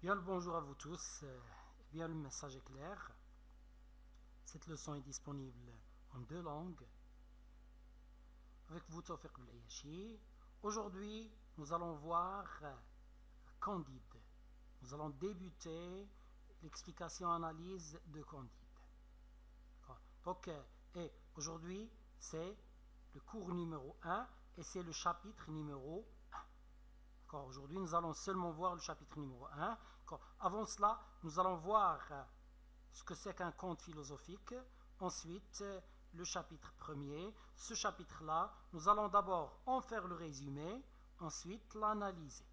Bien le bonjour à vous tous. Bien le message est clair. Cette leçon est disponible en 2 langues. Avec vous, Tawfiq Al-Ayashi. Aujourd'hui, nous allons voir Candide. Nous allons débuter l'explication-analyse de Candide. Donc, et aujourd'hui, c'est le cours numéro 1 et c'est le chapitre numéro 1. Aujourd'hui, nous allons seulement voir le chapitre numéro 1. Avant cela, nous allons voir ce que c'est qu'un conte philosophique. Ensuite, le chapitre premier. Ce chapitre-là, nous allons d'abord en faire le résumé, ensuite l'analyser.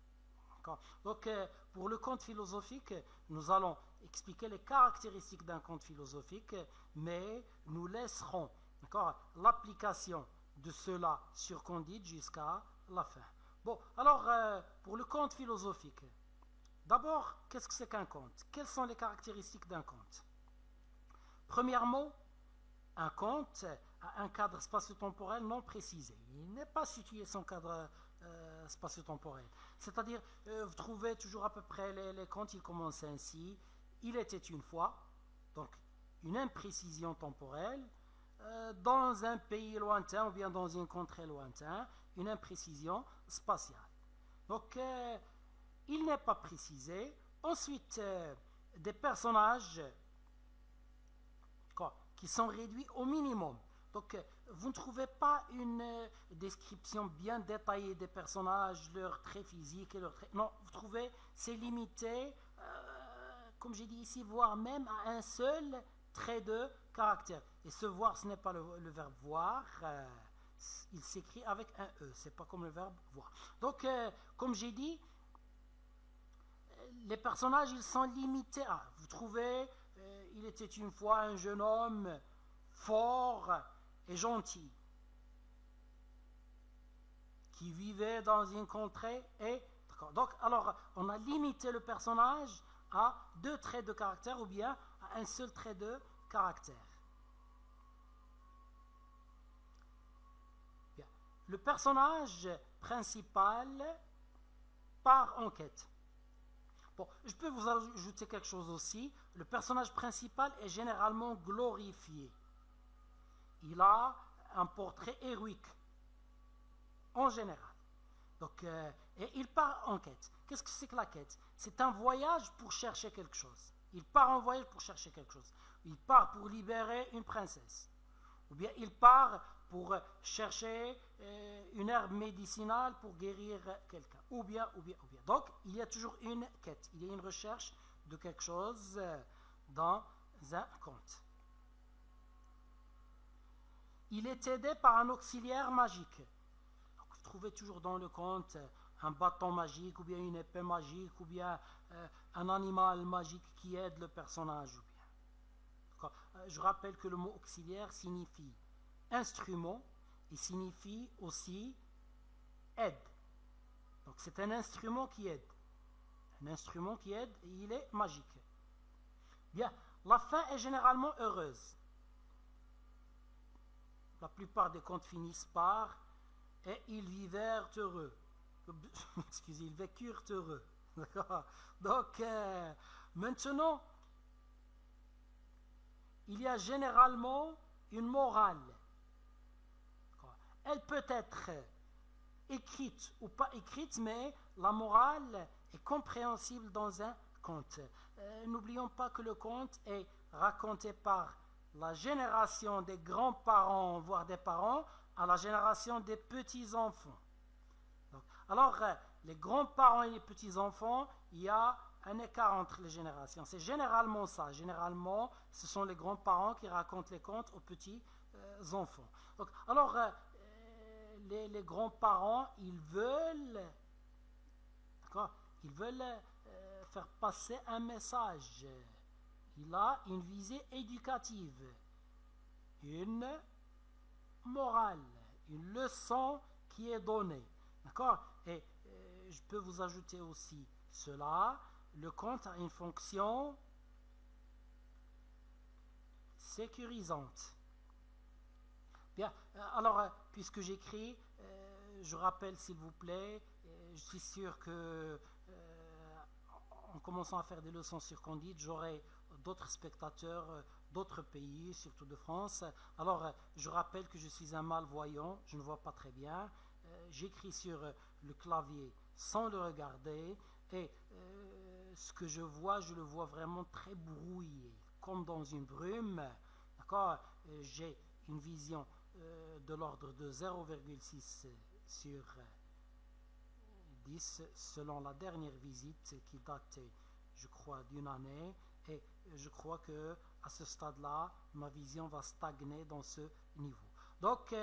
Donc, pour le conte philosophique, nous allons expliquer les caractéristiques d'un conte philosophique, mais nous laisserons l'application de cela sur Candide jusqu'à la fin. Bon, alors, pour le conte philosophique, d'abord, qu'est-ce que c'est qu'un conte? Quelles sont les caractéristiques d'un conte? Premièrement, un conte a un cadre spatio-temporel non précisé. Il n'est pas situé son cadre spatio-temporel. C'est-à-dire, vous trouvez toujours à peu près les contes, ils commencent ainsi. Il était une fois, donc une imprécision temporelle, dans un pays lointain ou bien dans une contrée lointaine, une imprécision spatiale. Donc, il n'est pas précisé. Ensuite, des personnages qui sont réduits au minimum. Donc, vous ne trouvez pas une description bien détaillée des personnages, leurs traits physiques et leurs traits... Non, vous trouvez, c'est limité, comme j'ai dit ici, voire même à un seul trait de caractère. Et ce voir, ce n'est pas le verbe voir, il s'écrit avec un E, c'est pas comme le verbe voir. Donc, comme j'ai dit, les personnages, ils sont limités à... Vous trouvez, il était une fois un jeune homme fort et gentil qui vivait dans une contrée et... Donc, alors, on a limité le personnage à 2 traits de caractère ou bien à un seul trait de caractère. Bien. Le personnage principal part en quête. Bon, je peux vous ajouter quelque chose aussi. Le personnage principal est généralement glorifié. Il a un portrait héroïque, en général. Donc, et il part en quête. Qu'est-ce que c'est que la quête? C'est un voyage pour chercher quelque chose. Il part en voyage pour chercher quelque chose. Il part pour libérer une princesse. Ou bien il part pour chercher une herbe médicinale pour guérir quelqu'un. Ou bien. Donc, il y a toujours une quête. Il y a une recherche de quelque chose dans un conte. Il est aidé par un auxiliaire magique. Donc, vous trouvez toujours dans le conte un bâton magique, ou bien une épée magique, ou bien un animal magique qui aide le personnage. Je rappelle que le mot auxiliaire signifie instrument et signifie aussi aide. Donc c'est un instrument qui aide. Un instrument qui aide et il est magique. Bien, la fin est généralement heureuse. La plupart des contes finissent par et ils vivèrent heureux. Excusez, ils vécurent heureux. D'accord. Donc maintenant, il y a généralement une morale. Elle peut être écrite ou pas écrite, mais la morale est compréhensible dans un conte. N'oublions pas que le conte est raconté par la génération des grands-parents, voire des parents, à la génération des petits-enfants. Alors, les grands-parents et les petits-enfants, il y a un écart entre les générations. C'est généralement ça. Généralement, ce sont les grands-parents qui racontent les contes aux petits-enfants. Donc, alors, les grands-parents, ils veulent faire passer un message. Il a une visée éducative, une morale, une leçon qui est donnée. D'accord? Et je peux vous ajouter aussi cela. Le conte a une fonction sécurisante. Bien, alors, puisque j'écris, je rappelle s'il vous plaît, je suis sûr que en commençant à faire des leçons sur Candide, j'aurai d'autres spectateurs, d'autres pays, surtout de France. Alors, je rappelle que je suis un malvoyant, je ne vois pas très bien. J'écris sur le clavier sans le regarder et ce que je le vois vraiment très brouillé, comme dans une brume. D'accord? J'ai une vision de l'ordre de 0,6 sur 10 selon la dernière visite qui date, je crois, d'une année, et je crois que à ce stade-là, ma vision va stagner dans ce niveau. Donc,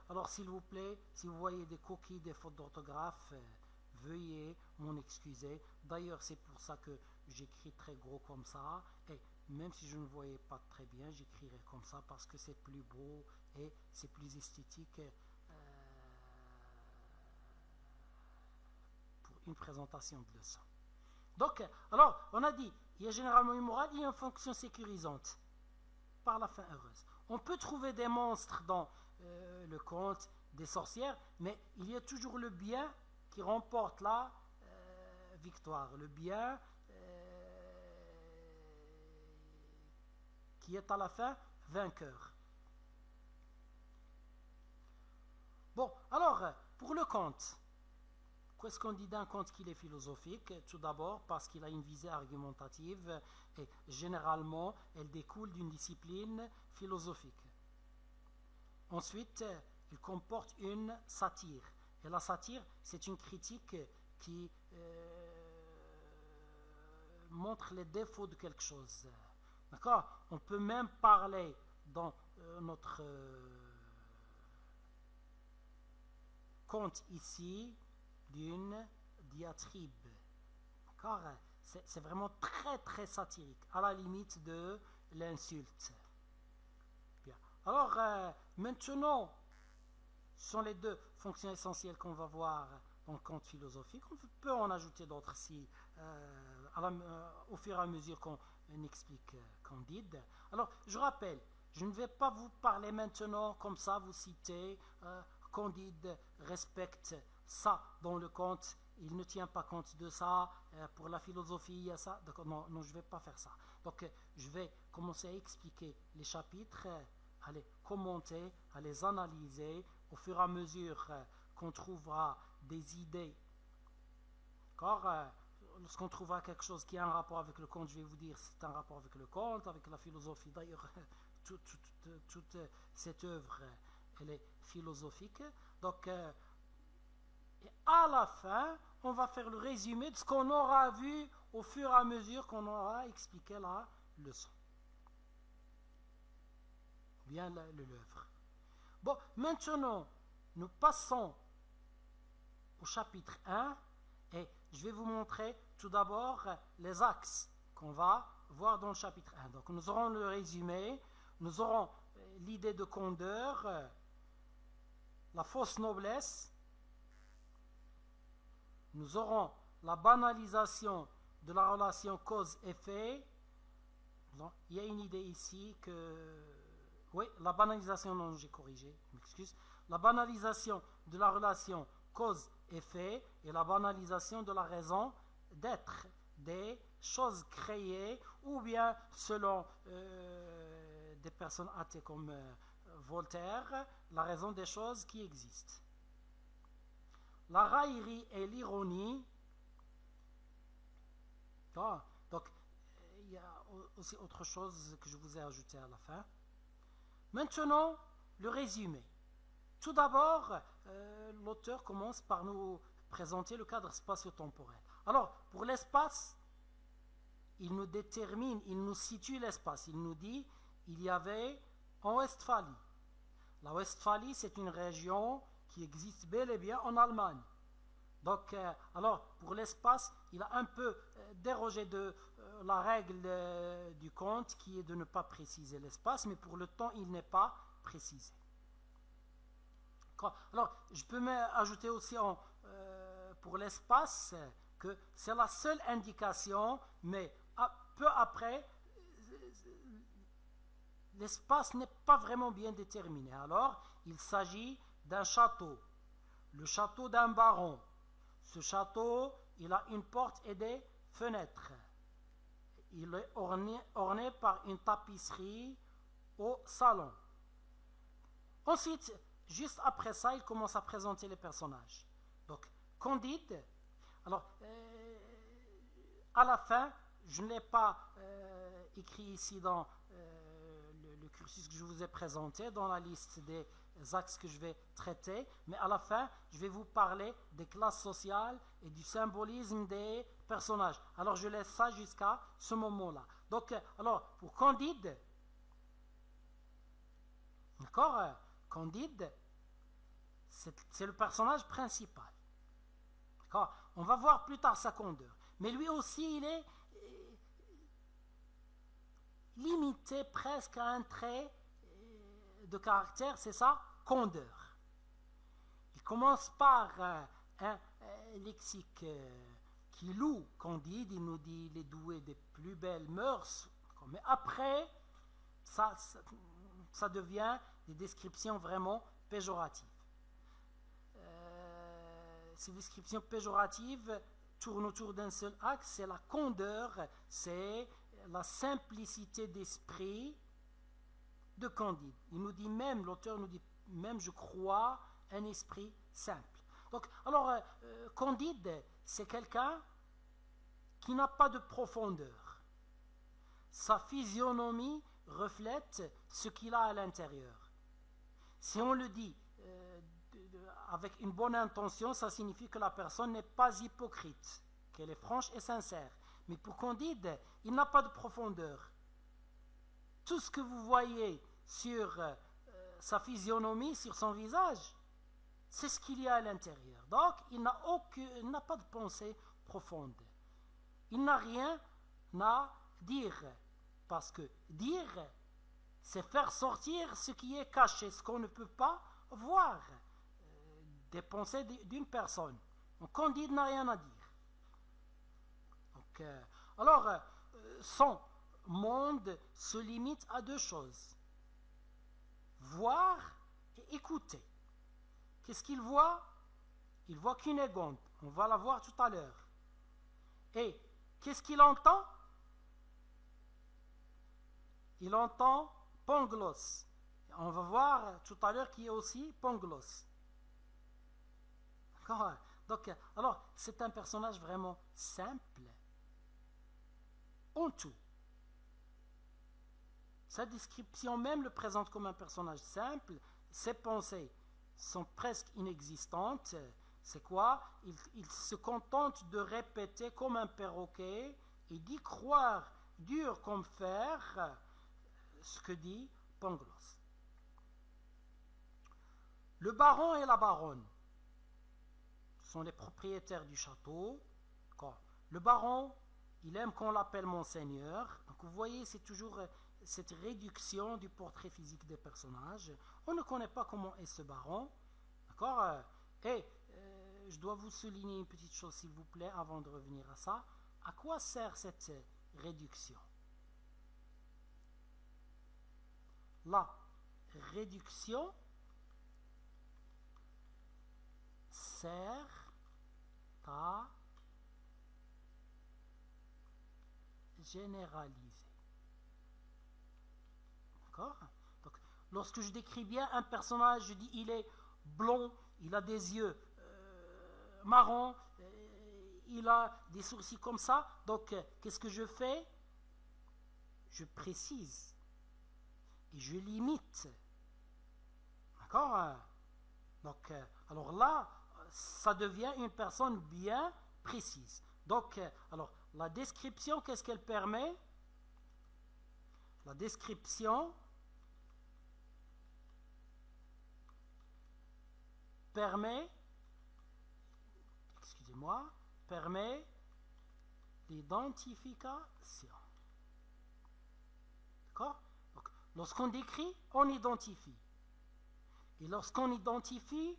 alors s'il vous plaît, si vous voyez des coquilles, des fautes d'orthographe, veuillez m'en excuser. D'ailleurs, c'est pour ça que j'écris très gros comme ça, et même si je ne voyais pas très bien, j'écrirai comme ça parce que c'est plus beau et c'est plus esthétique pour une présentation de leçon. Donc, alors, on a dit, il y a généralement une morale, il y a une fonction sécurisante par la fin heureuse. On peut trouver des monstres dans le conte des sorcières, mais il y a toujours le bien qui remporte la victoire, le bien qui est à la fin vainqueur. Bon, alors, pour le conte, qu'est-ce qu'on dit d'un conte qu'il est philosophique? Tout d'abord parce qu'il a une visée argumentative et généralement elle découle d'une discipline philosophique. Ensuite, il comporte une satire. Et la satire, c'est une critique qui montre les défauts de quelque chose. D'accord? On peut même parler dans notre conte ici d'une diatribe. D'accord? C'est vraiment très très satirique, à la limite de l'insulte. Bien. Alors, maintenant, ce sont les deux fonctions essentielles qu'on va voir dans le conte philosophique. On peut en ajouter d'autres si, au fur et à mesure qu'on explique Candide. Alors, je rappelle, je ne vais pas vous parler maintenant comme ça, vous citer Candide respecte ça dans le conte, il ne tient pas compte de ça, pour la philosophie il y a ça, non, je ne vais pas faire ça. Donc je vais commencer à expliquer les chapitres, à les commenter, à les analyser au fur et à mesure qu'on trouvera des idées. D'accord? Lorsqu'on trouvera quelque chose qui a un rapport avec le conte, je vais vous dire si c'est un rapport avec le conte, avec la philosophie. D'ailleurs, toute cette œuvre, elle est philosophique. Donc, et à la fin, on va faire le résumé de ce qu'on aura vu au fur et à mesure qu'on aura expliqué la leçon. Bien l'œuvre. Bon, maintenant, nous passons au chapitre 1 et je vais vous montrer tout d'abord les axes qu'on va voir dans le chapitre 1. Donc, nous aurons le résumé, nous aurons l'idée de candeur, la fausse noblesse, nous aurons la banalisation de la relation cause-effet. Il y a une idée ici que... Oui, la banalisation, non, j'ai corrigé, je m'excuse. La banalisation de la relation cause-effet et la banalisation de la raison d'être des choses créées ou bien, selon des personnes athées comme Voltaire, la raison des choses qui existent. La raillerie et l'ironie. Donc, il y a aussi autre chose que je vous ai ajouté à la fin. Maintenant, le résumé. Tout d'abord, l'auteur commence par nous présenter le cadre spatio-temporel. Alors, pour l'espace, il nous détermine, il nous situe l'espace. Il nous dit, il y avait en Westphalie. La Westphalie, c'est une région qui existe bel et bien en Allemagne. Donc, alors, pour l'espace, il a un peu dérogé de la règle du conte qui est de ne pas préciser l'espace, mais pour le temps, il n'est pas précisé. Alors, je peux ajouter aussi pour l'espace que c'est la seule indication, mais peu après, l'espace n'est pas vraiment bien déterminé. Alors, il s'agit d'un château, le château d'un baron. Ce château, il a une porte et des fenêtre. Il est orné par une tapisserie au salon. Ensuite, juste après ça, il commence à présenter les personnages. Donc, Candide. Alors, à la fin, je ne l'ai pas écrit ici dans le cursus que je vous ai présenté, dans la liste des axes que je vais traiter, mais à la fin, je vais vous parler des classes sociales et du symbolisme des personnages. Alors, je laisse ça jusqu'à ce moment-là. Donc, alors, pour Candide, d'accord, Candide, c'est le personnage principal. D'accord, on va voir plus tard sa candeur. Mais lui aussi, il est limité presque à un trait de caractère, c'est ça, candeur. Il commence par un lexique qui loue Candide, il nous dit il est doué des plus belles mœurs, mais après, ça devient des descriptions vraiment péjoratives. Ces descriptions péjoratives tournent autour d'un seul axe, c'est la candeur, c'est la simplicité d'esprit de Candide. Il nous dit même, l'auteur nous dit même, je crois, un esprit simple. Donc, alors, Candide, c'est quelqu'un qui n'a pas de profondeur. Sa physionomie reflète ce qu'il a à l'intérieur. Si on le dit avec une bonne intention, ça signifie que la personne n'est pas hypocrite, qu'elle est franche et sincère. Mais pour Candide, il n'a pas de profondeur. Tout ce que vous voyez sur sa physionomie, sur son visage, c'est ce qu'il y a à l'intérieur. Donc, il n'a pas de pensée profonde. Il n'a rien à dire. Parce que dire, c'est faire sortir ce qui est caché, ce qu'on ne peut pas voir des pensées d'une personne. Donc, Candide n'a rien à dire. Donc, alors, son monde se limite à deux choses. Voir et écouter. Qu'est-ce qu'il voit? Il voit Cunégonde. On va la voir tout à l'heure. Et qu'est-ce qu'il entend? Il entend Pangloss. On va voir tout à l'heure qui est aussi Pangloss. D'accord? Donc, alors, c'est un personnage vraiment simple en tout. Sa description même le présente comme un personnage simple. Ses pensées sont presque inexistantes. C'est quoi? Il se contente de répéter comme un perroquet et d'y croire dur comme fer ce que dit Pangloss. Le baron et la baronne sont les propriétaires du château. Le baron, il aime qu'on l'appelle monseigneur. Donc vous voyez, c'est toujours cette réduction du portrait physique des personnages. On ne connaît pas comment est ce baron. D'accord? Et je dois vous souligner une petite chose, s'il vous plaît, avant de revenir à ça. À quoi sert cette réduction? La réduction sert à généraliser. D'accord? Donc, lorsque je décris bien un personnage, je dis il est blond, il a des yeux marrons, il a des sourcils comme ça. Donc, qu'est-ce que je fais? Je précise et je limite. D'accord? Donc, alors là, ça devient une personne bien précise. Donc, alors, la description, qu'est-ce qu'elle permet? La description permet l'identification. D'accord? Donc, lorsqu'on décrit, on identifie. Et lorsqu'on identifie,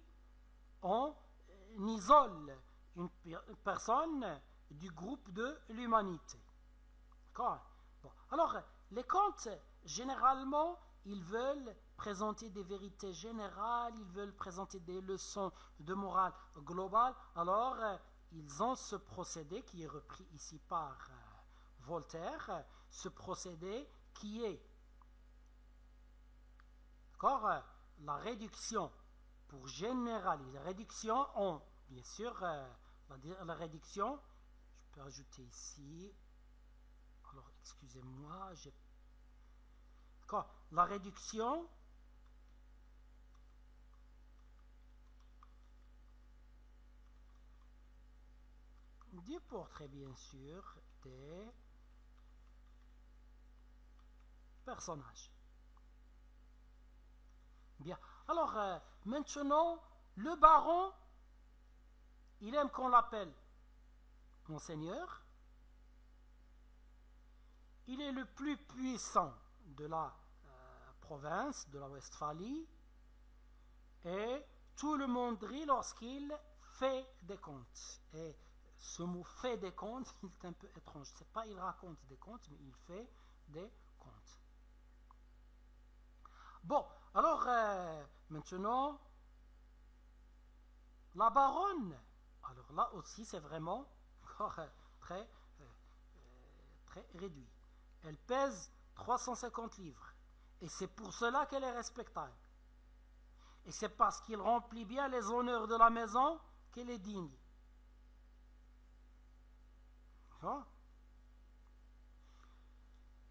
on isole une personne du groupe de l'humanité. D'accord? Bon. Alors, les contes, généralement, ils veulent présenter des vérités générales, ils veulent présenter des leçons de morale globale. Alors, ils ont ce procédé qui est repris ici par Voltaire, ce procédé qui est, d'accord, la réduction pour généraliser. La réduction en, bien sûr, la réduction, je peux ajouter ici, alors excusez-moi, d'accord, la réduction du portrait, bien sûr, des personnages. Bien. Alors, maintenant, le baron, il aime qu'on l'appelle Monseigneur. Il est le plus puissant de la province, de la Westphalie. Et tout le monde rit lorsqu'il fait des contes. Et ce mot fait des contes, il est un peu étrange. C'est pas il raconte des contes, mais il fait des contes. Bon, alors maintenant, la baronne. Alors là aussi, c'est vraiment très, très réduit. Elle pèse 350 livres. Et c'est pour cela qu'elle est respectable. Et c'est parce qu'il remplit bien les honneurs de la maison qu'elle est digne.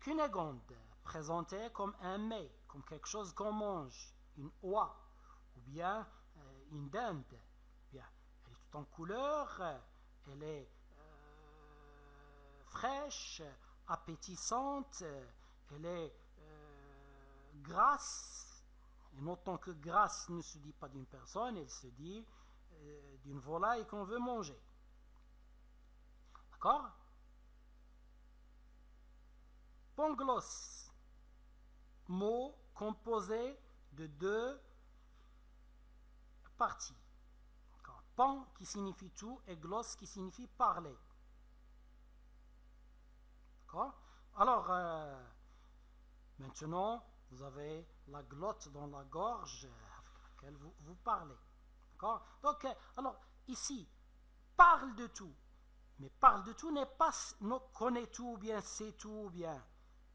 Cunégonde, présentée comme un mets, comme quelque chose qu'on mange, une oie, ou bien une dinde. Bien, elle est toute en couleur, elle est fraîche, appétissante, elle est grasse. Et notons que grasse ne se dit pas d'une personne, elle se dit d'une volaille qu'on veut manger. D'accord? Ponglos, mot composé de deux parties. Pan qui signifie tout et gloss qui signifie parler. D'accord? Alors, maintenant, vous avez la glotte dans la gorge avec laquelle vous parlez. D'accord? Donc, alors, ici, parle de tout. Mais parle de tout n'est pas connaît tout ou bien sait tout ou bien.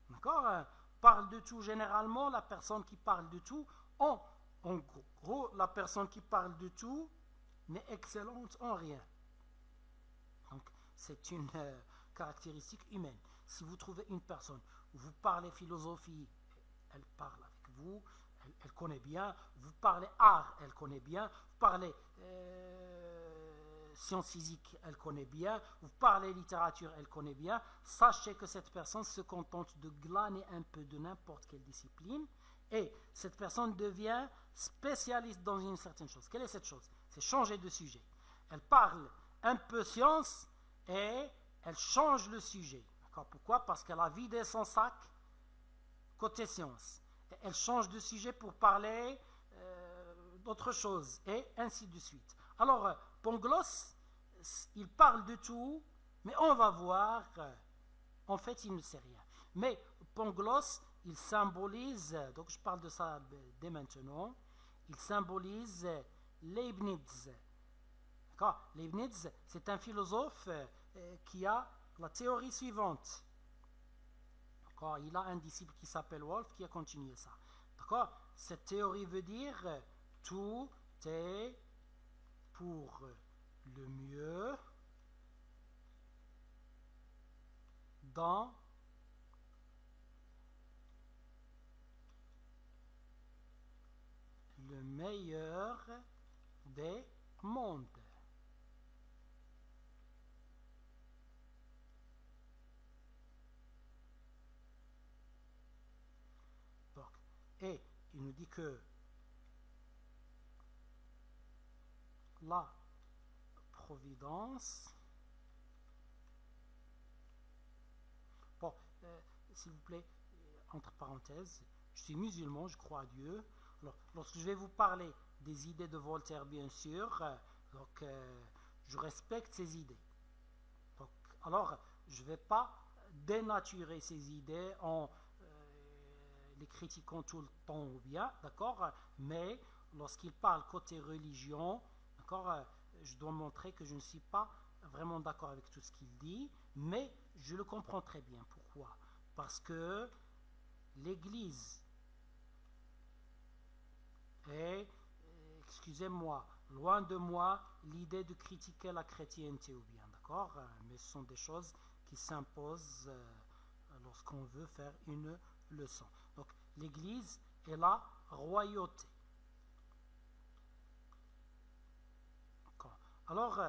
D'accord? Parle de tout, généralement, la personne qui parle de tout, en gros, la personne qui parle de tout n'est excellente en rien. Donc, c'est une caractéristique humaine. Si vous trouvez une personne où vous parlez philosophie, elle parle avec vous, elle connaît bien. Vous parlez art, elle connaît bien. Vous parlez sciences physiques, elle connaît bien. Vous parlez littérature, elle connaît bien. Sachez que cette personne se contente de glaner un peu de n'importe quelle discipline et cette personne devient spécialiste dans une certaine chose. Quelle est cette chose? C'est changer de sujet. Elle parle un peu science et elle change le sujet. D'accord? Pourquoi? Parce qu'elle a vidé son sac côté science. Et elle change de sujet pour parler d'autre chose et ainsi de suite. Alors, Ponglos, il parle de tout, mais on va voir, en fait, il ne sait rien. Mais Ponglos, il symbolise, donc je parle de ça dès maintenant, il symbolise Leibniz. D'accord? Leibniz, c'est un philosophe qui a la théorie suivante. D'accord? Il a un disciple qui s'appelle Wolff qui a continué ça. D'accord? Cette théorie veut dire tout est pour le mieux dans le meilleur des mondes. Donc, et il nous dit que la providence, bon, s'il vous plaît, entre parenthèses, je suis musulman, je crois à Dieu. Alors, lorsque je vais vous parler des idées de Voltaire, bien sûr, donc je respecte ces idées. Donc, alors, je ne vais pas dénaturer ces idées en les critiquant tout le temps ou bien, d'accord? Mais lorsqu'il parle côté religion, d'accord, je dois montrer que je ne suis pas vraiment d'accord avec tout ce qu'il dit, mais je le comprends très bien. Pourquoi? Parce que l'Église est, excusez-moi, loin de moi l'idée de critiquer la chrétienté ou bien, d'accord? Mais ce sont des choses qui s'imposent lorsqu'on veut faire une leçon. Donc l'Église est la royauté. Alors,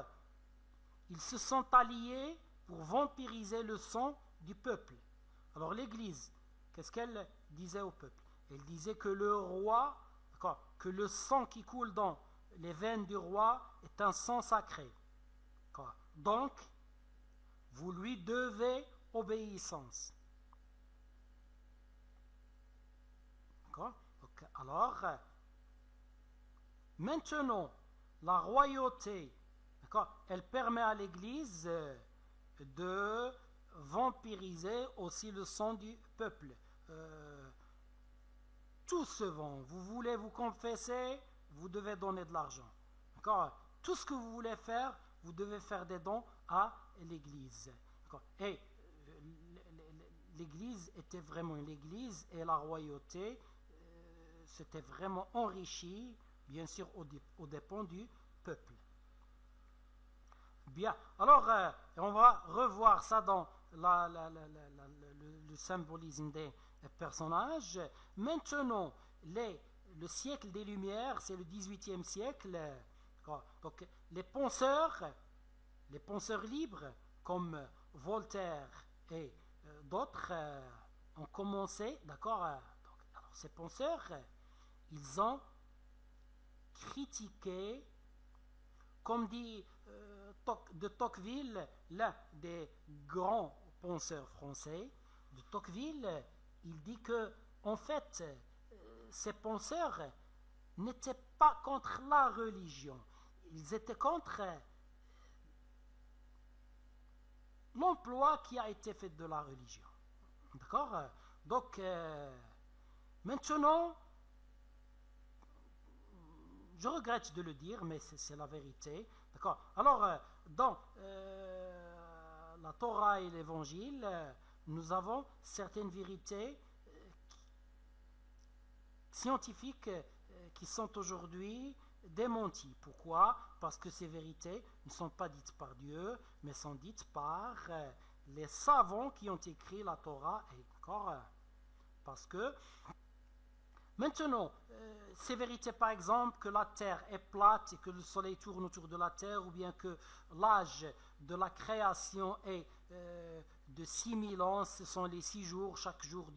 ils se sont alliés pour vampiriser le sang du peuple. Alors l'Église, qu'est-ce qu'elle disait au peuple? Elle disait que le roi, que le sang qui coule dans les veines du roi est un sang sacré. Donc, vous lui devez obéissance. Donc, alors, maintenant, la royauté, elle permet à l'Église de vampiriser aussi le sang du peuple. Tout se vend. Vous voulez vous confesser, vous devez donner de l'argent. Tout ce que vous voulez faire, vous devez faire des dons à l'Église. Et l'Église était vraiment l'Église et la royauté s'était vraiment enrichie, bien sûr, aux dépens du peuple. Bien, alors on va revoir ça dans le symbolisme des personnages. Maintenant, le siècle des Lumières, c'est le 18e siècle. Donc, les penseurs libres, comme Voltaire et d'autres, ont commencé, d'accord. Alors, ces penseurs, ils ont critiqué, comme dit de Tocqueville, l'un des grands penseurs français, de Tocqueville, il dit que, en fait, ces penseurs n'étaient pas contre la religion, ils étaient contre l'emploi qui a été fait de la religion. D'accord? Donc, maintenant, je regrette de le dire, mais c'est la vérité. D'accord? Alors, dans la Torah et l'Évangile, nous avons certaines vérités scientifiques qui sont aujourd'hui démenties. Pourquoi? Parce que ces vérités ne sont pas dites par Dieu, mais sont dites par les savants qui ont écrit la Torah. D'accord? Parce que maintenant, ces vérités, par exemple, que la Terre est plate et que le Soleil tourne autour de la Terre, ou bien que l'âge de la création est de 6000 ans, ce sont les 6 jours, chaque jour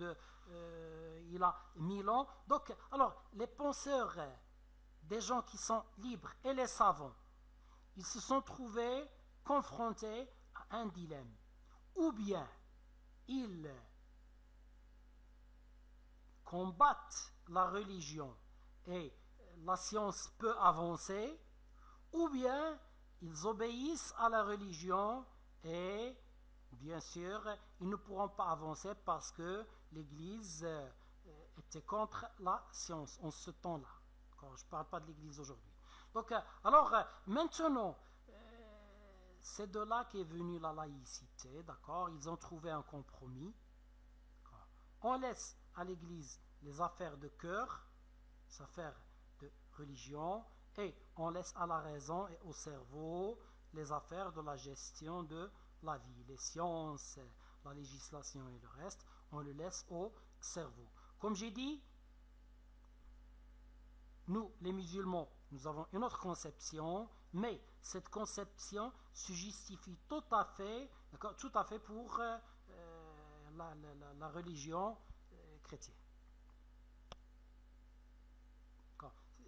il a 1000 ans. Donc, alors, les penseurs, des gens qui sont libres et les savants, ils se sont trouvés confrontés à un dilemme. Ou bien, ils combattent la religion et la science peut avancer, ou bien ils obéissent à la religion et bien sûr ils ne pourront pas avancer parce que l'Église était contre la science en ce temps-là. Je ne parle pas de l'Église aujourd'hui. Donc, alors maintenant, c'est de là qu'est venue la laïcité, d'accord? Ils ont trouvé un compromis. On laisse à l'Église les affaires de cœur, les affaires de religion, et on laisse à la raison et au cerveau les affaires de la gestion de la vie, les sciences, la législation et le reste, on le laisse au cerveau. Comme j'ai dit, nous, les musulmans, nous avons une autre conception, mais cette conception se justifie tout à fait pour la religion chrétienne.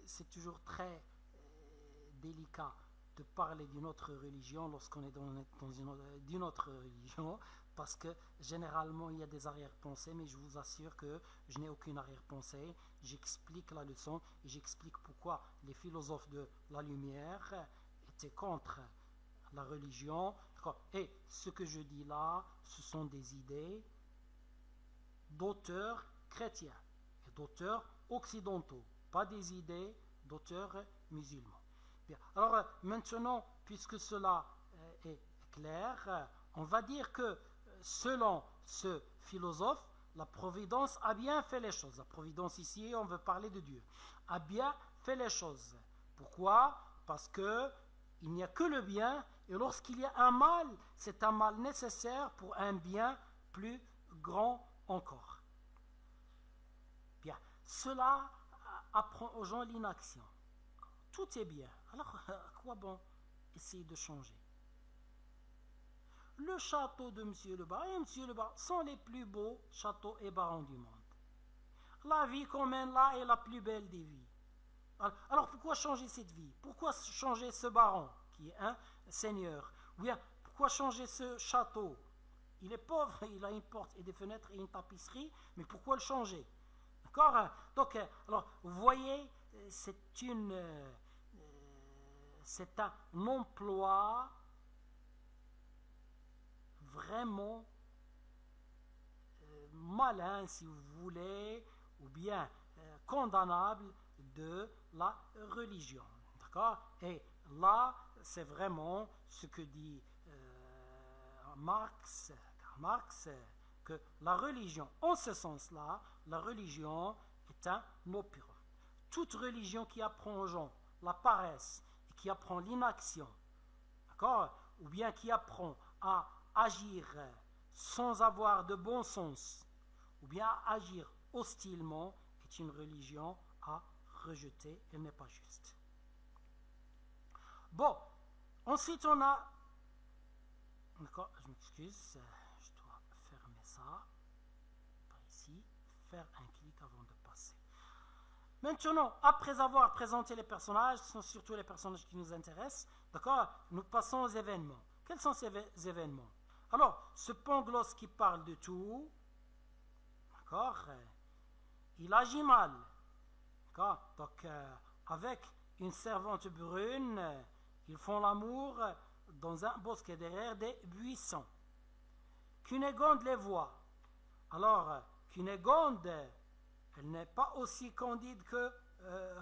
C'est toujours très délicat de parler d'une autre religion lorsqu'on est dans d'une autre religion, parce que généralement il y a des arrière-pensées, mais je vous assure que je n'ai aucune arrière-pensée. J'explique la leçon et j'explique pourquoi les philosophes de la lumière étaient contre la religion. Et ce que je dis là, ce sont des idées d'auteurs chrétiens et d'auteurs occidentaux, pas des idées d'auteurs musulmans. Bien. Alors maintenant, puisque cela est clair. On va dire que selon ce philosophe, la providence a bien fait les choses. La providence ici, on veut parler de Dieu. A bien fait les choses. Pourquoi? Parce que il n'y a que le bien, et lorsqu'il y a un mal, c'est un mal nécessaire pour un bien plus grand encore. Bien, cela apprend aux gens l'inaction. Tout est bien. Alors, à quoi bon essayer de changer? Le château de M. Le Baron et M. Le Baron sont les plus beaux châteaux et barons du monde. La vie qu'on mène là est la plus belle des vies. Alors pourquoi changer cette vie? Pourquoi changer ce baron qui est un seigneur? Ou bien pourquoi changer ce château? Il est pauvre, il a une porte et des fenêtres et une tapisserie, mais pourquoi le changer? D'accord? Donc, alors, vous voyez, c'est un emploi vraiment malin, si vous voulez, ou bien condamnable de la religion. D'accord? Et là, c'est vraiment ce que dit Marx, que la religion, en ce sens-là, la religion est un opium. Toute religion qui apprend aux gens la paresse, et qui apprend l'inaction, d'accord? Ou bien qui apprend à agir sans avoir de bon sens, ou bien à agir hostilement, est une religion à rejeter, elle n'est pas juste. Bon, ensuite on a... D'accord, je m'excuse, je dois fermer ça, par ici, faire un clic avant de passer. Maintenant, après avoir présenté les personnages, ce sont surtout les personnages qui nous intéressent, d'accord, nous passons aux événements. Quels sont ces événements? Alors, ce Pangloss qui parle de tout, d'accord, il agit mal, d'accord, donc avec une servante brune, ils font l'amour dans un bosquet derrière des buissons. Cunégonde les voit. Alors, Cunégonde, elle n'est pas aussi candide que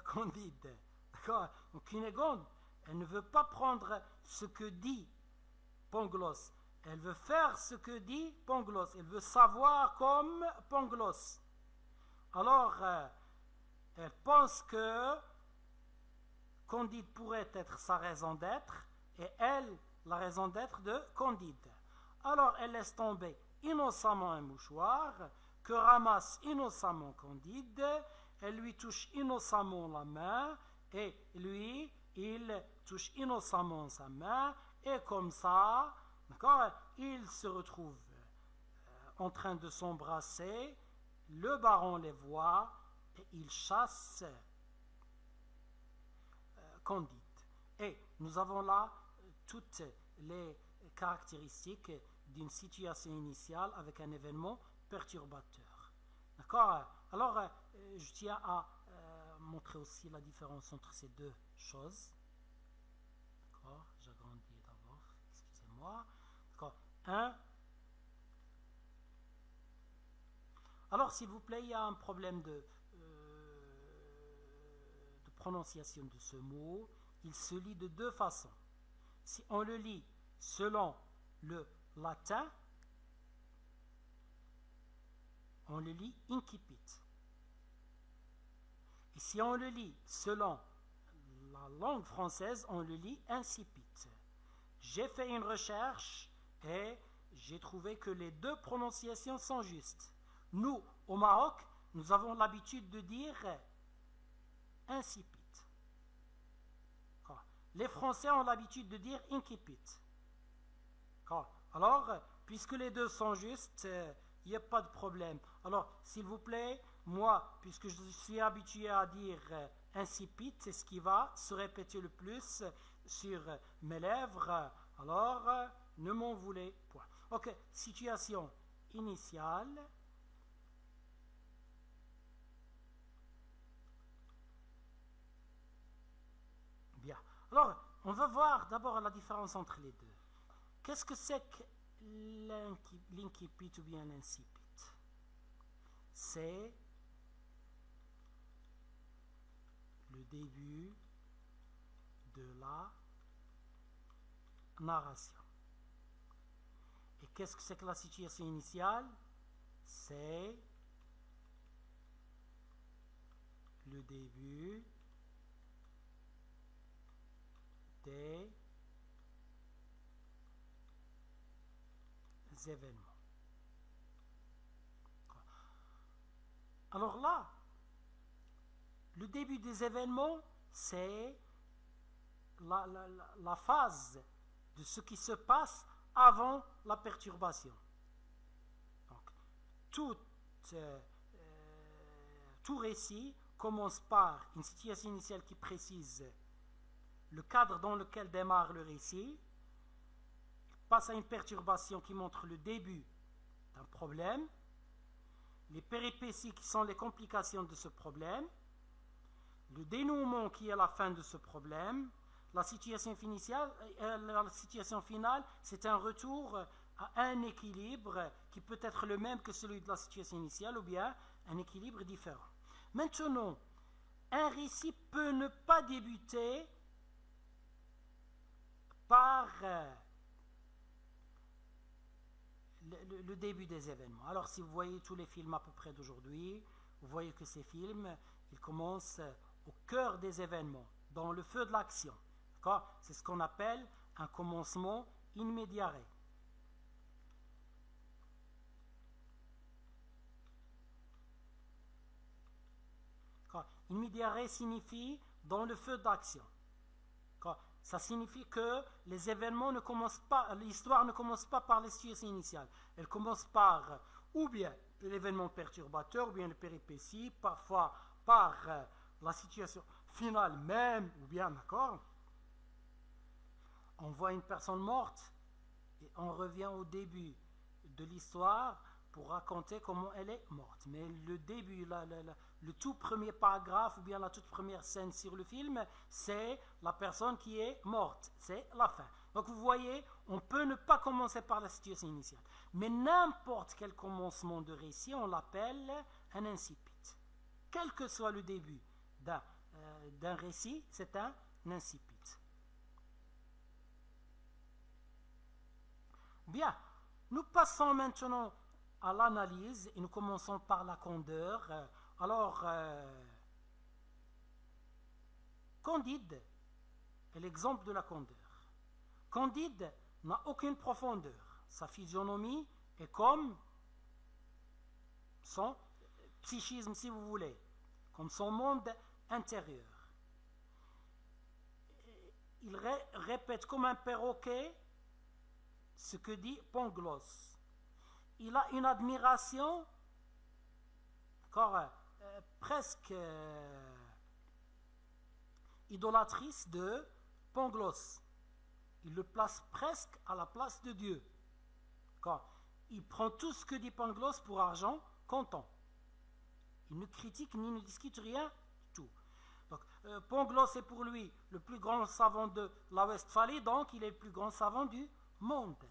Candide. D'accord? Donc, Cunégonde, elle ne veut pas prendre ce que dit Pangloss. Elle veut faire ce que dit Pangloss. Elle veut savoir comme Pangloss. Alors, elle pense que Candide pourrait être sa raison d'être et elle, la raison d'être de Candide. Alors, elle laisse tomber innocemment un mouchoir que ramasse innocemment Candide. Elle lui touche innocemment la main et lui, il touche innocemment sa main et comme ça, d'accord, ils se retrouvent en train de s'embrasser. Le baron les voit et il chasse Candide. Et nous avons là toutes les caractéristiques d'une situation initiale avec un événement perturbateur. D'accord? Alors, je tiens à montrer aussi la différence entre ces deux choses. D'accord? J'agrandis d'abord, excusez-moi. D'accord? Alors, s'il vous plaît, il y a un problème de prononciation de ce mot. Il se lit de deux façons. Si on le lit selon le latin, on le lit incipit. Et si on le lit selon la langue française, on le lit incipit. J'ai fait une recherche et j'ai trouvé que les deux prononciations sont justes. Nous, au Maroc, nous avons l'habitude de dire incipit. Les Français ont l'habitude de dire incipit. Alors, puisque les deux sont justes, il n'y a pas de problème. Alors, s'il vous plaît, moi, puisque je suis habitué à dire incipit, c'est ce qui va se répéter le plus sur mes lèvres. Alors, ne m'en voulez point. Ok, situation initiale. Bien. Alors, on va voir d'abord la différence entre les deux. Qu'est-ce que c'est que l'incipit ou bien l'incipit? C'est le début de la narration. Et qu'est-ce que c'est que la situation initiale? C'est le début des événements. Alors là, le début des événements, c'est la phase de ce qui se passe avant la perturbation. Donc, tout récit commence par une situation initiale qui précise le cadre dans lequel démarre le récit, passe à une perturbation qui montre le début d'un problème, les péripéties qui sont les complications de ce problème, le dénouement qui est la fin de ce problème, la situation finale, c'est un retour à un équilibre qui peut être le même que celui de la situation initiale ou bien un équilibre différent. Maintenant, un récit peut ne pas débuter par le début des événements. Alors si vous voyez tous les films à peu près d'aujourd'hui, vous voyez que ces films, ils commencent au cœur des événements, dans le feu de l'action. C'est ce qu'on appelle un commencement in media res. In media res signifie dans le feu d'action. Ça signifie que les événements ne commencent pas, l'histoire ne commence pas par les situations initiales. Elle commence par ou bien l'événement perturbateur, ou bien les péripéties, parfois par la situation finale même, ou bien, d'accord, on voit une personne morte et on revient au début de l'histoire pour raconter comment elle est morte. Mais le début, le tout premier paragraphe ou bien la toute première scène sur le film, c'est la personne qui est morte. C'est la fin. Donc vous voyez, on peut ne pas commencer par la situation initiale. Mais n'importe quel commencement de récit, on l'appelle un incipit. Quel que soit le début d'un récit, c'est un incipit. Bien, nous passons maintenant à l'analyse et nous commençons par la candeur. Alors, Candide est l'exemple de la candeur. Candide n'a aucune profondeur. Sa physionomie est comme son psychisme, si vous voulez, comme son monde intérieur. Il répète comme un perroquet ce que dit Pangloss. Il a une admiration presque idolatrice de Pangloss. Il le place presque à la place de Dieu. Il prend tout ce que dit Pangloss pour argent comptant. Il ne critique ni ne discute rien du tout. Donc, Pangloss est pour lui le plus grand savant de la Westphalie, donc il est le plus grand savant du monde.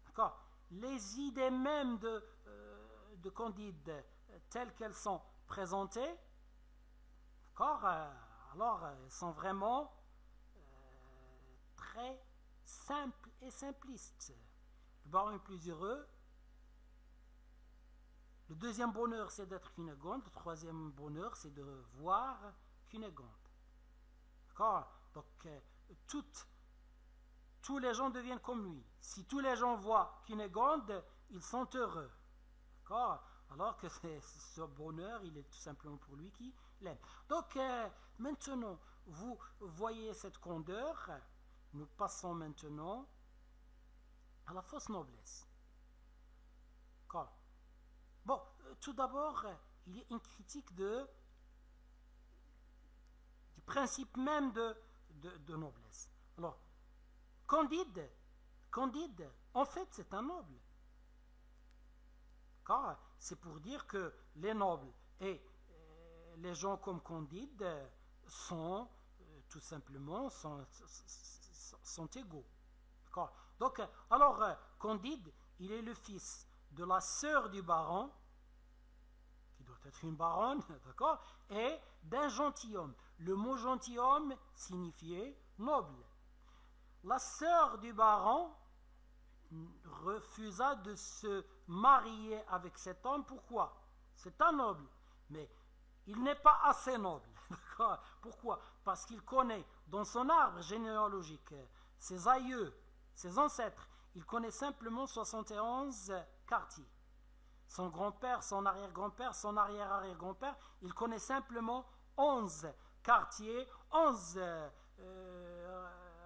D'accord. Les idées mêmes de Candide telles qu'elles sont présentées, d'accord, alors elles sont vraiment très simples et simplistes. Le baron est plus heureux. Le deuxième bonheur, c'est d'être Cunégonde. Le troisième bonheur, c'est de voir Cunégonde. D'accord. Donc, tous les gens deviennent comme lui. Si tous les gens voient Cunégonde, ils sont heureux. D'accord. Alors que ce bonheur, il est tout simplement pour lui qui l'aime. Donc, maintenant, vous voyez cette candeur. Nous passons maintenant à la fausse noblesse. D'accord. Bon, tout d'abord, il y a une critique du principe même de noblesse. Alors, Candide, en fait, c'est un noble. Car c'est pour dire que les nobles et les gens comme Candide sont tout simplement sont égaux. D'accord. Donc, alors, Candide, il est le fils de la sœur du baron, qui doit être une baronne, d'accord, et d'un gentilhomme. Le mot gentilhomme signifiait noble. la sœur du baron refusa de se marier avec cet homme. Pourquoi? C'est un noble, mais il n'est pas assez noble. Pourquoi? Parce qu'il connaît dans son arbre généalogique ses aïeux, ses ancêtres. Il connaît simplement 71 quartiers. Son grand-père, son arrière-grand-père, son arrière-arrière-grand-père, il connaît simplement 11 quartiers, 11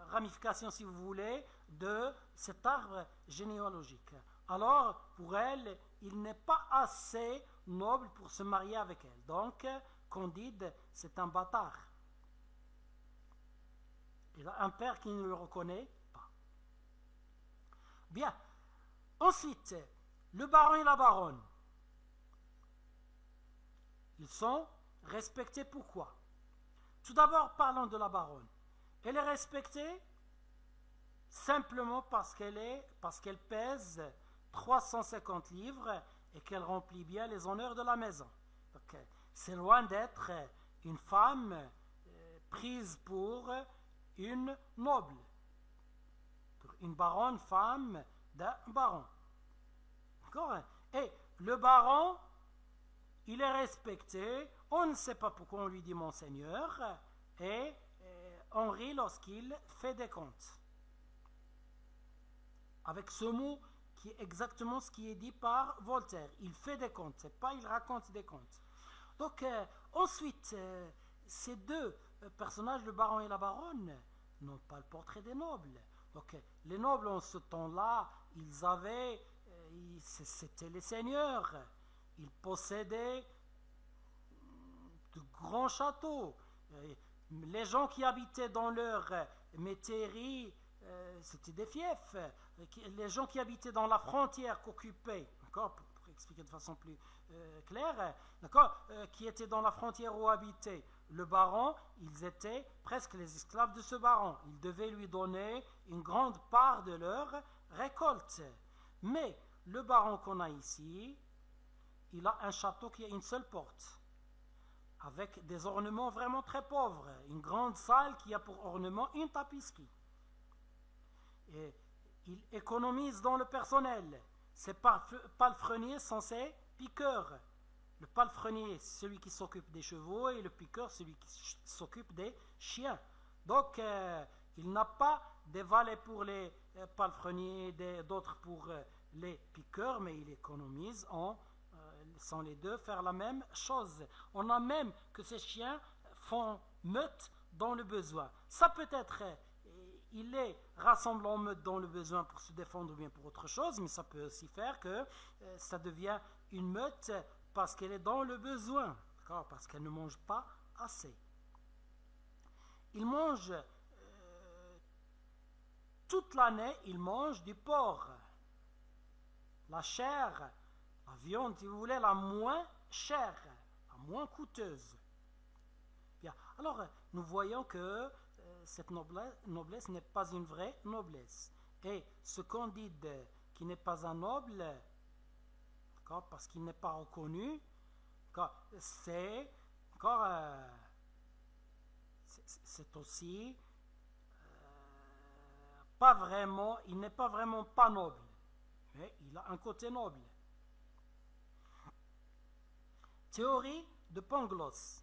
ramifications, si vous voulez, de cet arbre généalogique. Alors, pour elle, il n'est pas assez noble pour se marier avec elle. Donc, Candide, c'est un bâtard. Il a un père qui ne le reconnaît pas. Bien. Ensuite, le baron et la baronne. Ils sont respectés. Pourquoi? Tout d'abord, parlons de la baronne. Elle est respectée simplement parce qu'elle pèse 350 livres et qu'elle remplit bien les honneurs de la maison. Donc, c'est loin d'être une femme prise pour une noble, pour une baronne, femme d'un baron. D'accord? Et le baron, il est respecté. On ne sait pas pourquoi on lui dit Monseigneur, et on rit lorsqu'il fait des comptes. Avec ce mot qui est exactement ce qui est dit par Voltaire. Il fait des comptes, c'est pas il raconte des contes. Donc ensuite, ces deux personnages, le baron et la baronne, n'ont pas le portrait des nobles. Donc les nobles en ce temps-là, c'était les seigneurs. Ils possédaient de grands châteaux. Les gens qui habitaient dans leur métairie, c'était des fiefs. Les gens qui habitaient dans la frontière qu'occupaient, d'accord, pour expliquer de façon plus claire, d'accord, qui étaient dans la frontière où habitait le baron, ils étaient presque les esclaves de ce baron. Ils devaient lui donner une grande part de leur récolte. Mais le baron qu'on a ici, il a un château qui a une seule porte, avec des ornements vraiment très pauvres, une grande salle qui a pour ornement une tapisserie. Et il économise dans le personnel. Ces palefreniers sont ses piqueurs. Le palefrenier, celui qui s'occupe des chevaux, et le piqueur, celui qui s'occupe des chiens. Donc, il n'a pas des valets pour les palefreniers, d'autres pour les piqueurs, mais il économise sans les deux faire la même chose. On a même que ces chiens font meute dans le besoin. Ça peut être, il les rassemble en meute dans le besoin pour se défendre ou bien pour autre chose, mais ça peut aussi faire que ça devient une meute parce qu'elle est dans le besoin, parce qu'elle ne mange pas assez. Ils mangent toute l'année, ils mangent du porc, la chair, la viande, si vous voulez, la moins chère, la moins coûteuse. Bien. Alors, nous voyons que cette noblesse n'est pas une vraie noblesse. Et ce Candide qui n'est pas un noble, parce qu'il n'est pas reconnu, c'est aussi pas vraiment, il n'est pas vraiment pas noble, mais il a un côté noble. Théorie de Pangloss.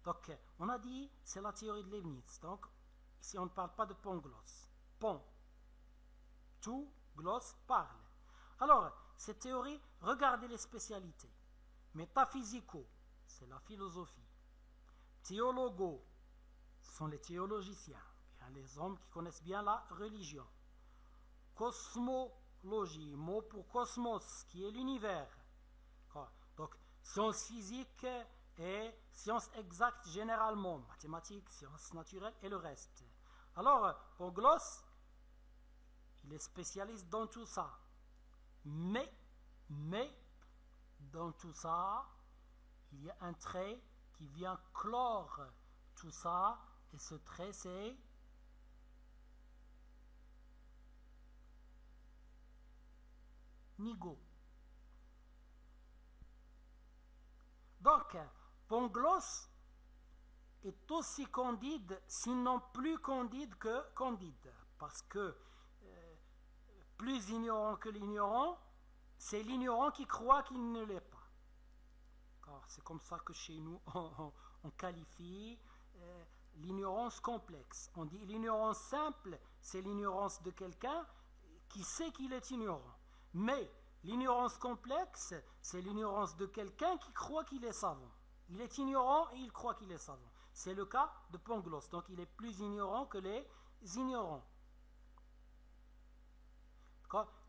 Donc, on a dit, c'est la théorie de Leibniz. Donc, ici, on ne parle pas de Pangloss. Pont. Tout, gloss, parle. Alors, cette théorie, regardez les spécialités. Métaphysico, c'est la philosophie. Théologo, ce sont les théologiciens, les hommes qui connaissent bien la religion. Cosmologie, mot pour cosmos, qui est l'univers. Donc, sciences physiques et sciences exactes généralement, mathématiques, sciences naturelles et le reste. Alors, Pangloss, il est spécialiste dans tout ça. Mais, dans tout ça, il y a un trait qui vient clore tout ça, et ce trait, c'est Nigo. Donc, Pangloss est aussi candide, sinon plus candide que candide. Parce que plus ignorant que l'ignorant, c'est l'ignorant qui croit qu'il ne l'est pas. C'est comme ça que chez nous, on qualifie l'ignorance complexe. On dit l'ignorance simple, c'est l'ignorance de quelqu'un qui sait qu'il est ignorant. Mais l'ignorance complexe, c'est l'ignorance de quelqu'un qui croit qu'il est savant. Il est ignorant et il croit qu'il est savant. C'est le cas de Pangloss. Donc il est plus ignorant que les ignorants.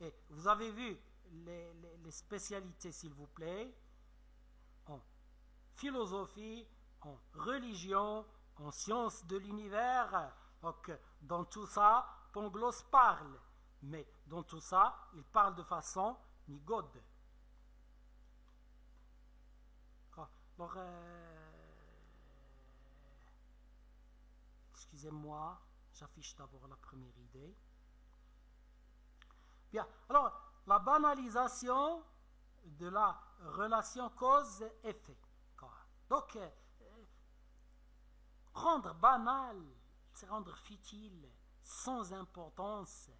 Et vous avez vu les spécialités, s'il vous plaît, en philosophie, en religion, en sciences de l'univers. Donc, dans tout ça, Pangloss parle. Mais dans tout ça, il parle de façon nigaude. Alors, excusez-moi, j'affiche d'abord la première idée. Bien, alors, la banalisation de la relation cause-effet. Donc, rendre banal, c'est rendre futile, sans importance.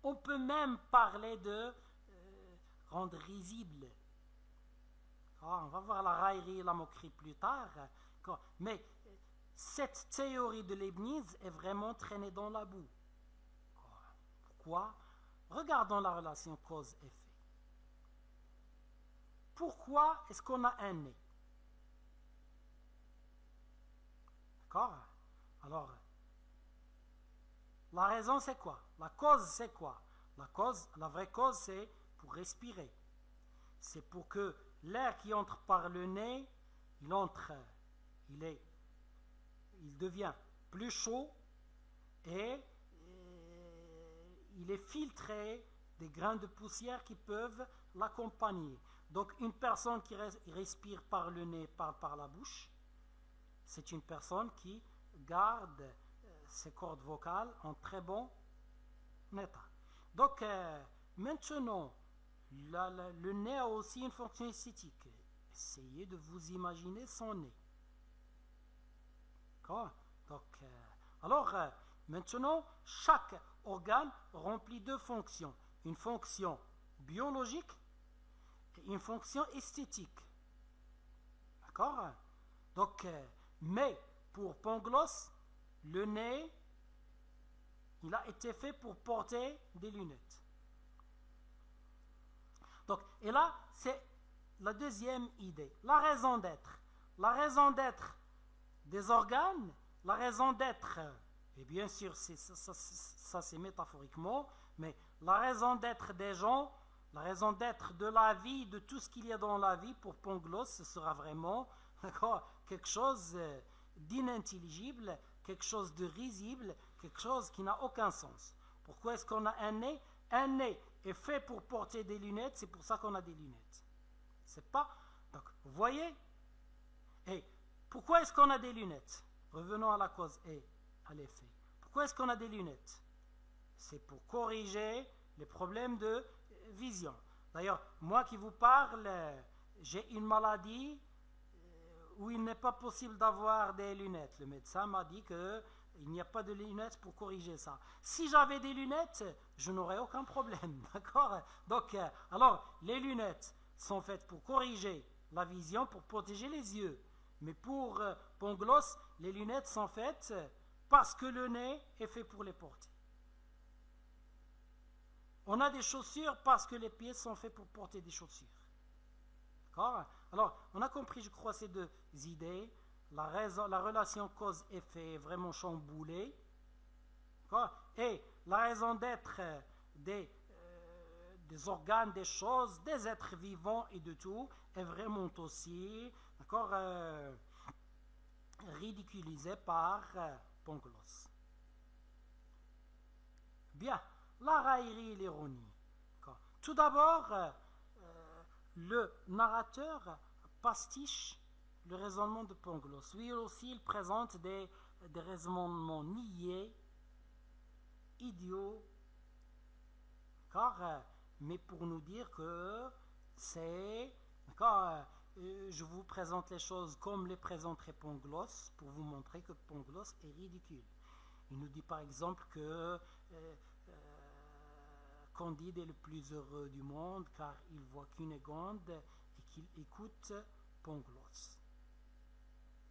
On peut même parler de rendre risible. On va voir la raillerie et la moquerie plus tard. Mais cette théorie de Leibniz est vraiment traînée dans la boue. Pourquoi? Regardons la relation cause-effet. Pourquoi est-ce qu'on a un nez? D'accord? Alors, la raison c'est quoi? La cause c'est quoi? La vraie cause c'est pour respirer. C'est pour que l'air qui entre par le nez, il devient plus chaud et il est filtré des grains de poussière qui peuvent l'accompagner. Donc une personne qui respire par le nez, parle par la bouche, c'est une personne qui garde ses cordes vocales en très bon état. Donc maintenant, le nez a aussi une fonction esthétique. Essayez de vous imaginer son nez. Donc, alors, maintenant, chaque organe remplit deux fonctions. Une fonction biologique et une fonction esthétique. D'accord? Donc, mais pour Pangloss, le nez, il a été fait pour porter des lunettes. Donc, et là, c'est la deuxième idée. La raison d'être. La raison d'être des organes, la raison d'être, et bien sûr, ça c'est métaphoriquement, mais la raison d'être des gens, la raison d'être de la vie, de tout ce qu'il y a dans la vie, pour Pangloss, ce sera vraiment quelque chose d'inintelligible, quelque chose de risible, quelque chose qui n'a aucun sens. Pourquoi est-ce qu'on a un nez? Un nez est fait pour porter des lunettes, c'est pour ça qu'on a des lunettes. C'est pas... Donc, vous voyez? Et pourquoi est-ce qu'on a des lunettes? Revenons à la cause et à l'effet. Pourquoi est-ce qu'on a des lunettes? C'est pour corriger les problèmes de vision. D'ailleurs, moi qui vous parle, j'ai une maladie où il n'est pas possible d'avoir des lunettes. Le médecin m'a dit qu'il n'y a pas de lunettes pour corriger ça. Si j'avais des lunettes, je n'aurais aucun problème. D'accord? Donc, alors, les lunettes sont faites pour corriger la vision, pour protéger les yeux. Mais pour Pangloss, les lunettes sont faites parce que le nez est fait pour les porter. On a des chaussures parce que les pieds sont faits pour porter des chaussures. D'accord? Alors, on a compris, je crois, ces deux idées. La relation cause-effet est vraiment chamboulée. D'accord? Et la raison d'être des organes, des choses, des êtres vivants et de tout est vraiment aussi, d'accord, ridiculisée par Pangloss. Bien, la raillerie et l'ironie. Tout d'abord, le narrateur pastiche le raisonnement de Pangloss. Lui aussi, il présente des raisonnements niais, idiots, mais pour nous dire que c'est je vous présente les choses comme les présenterait Pangloss pour vous montrer que Pangloss est ridicule. Il nous dit par exemple que Candide est le plus heureux du monde car il voit Cunégonde et qu'il écoute Pangloss.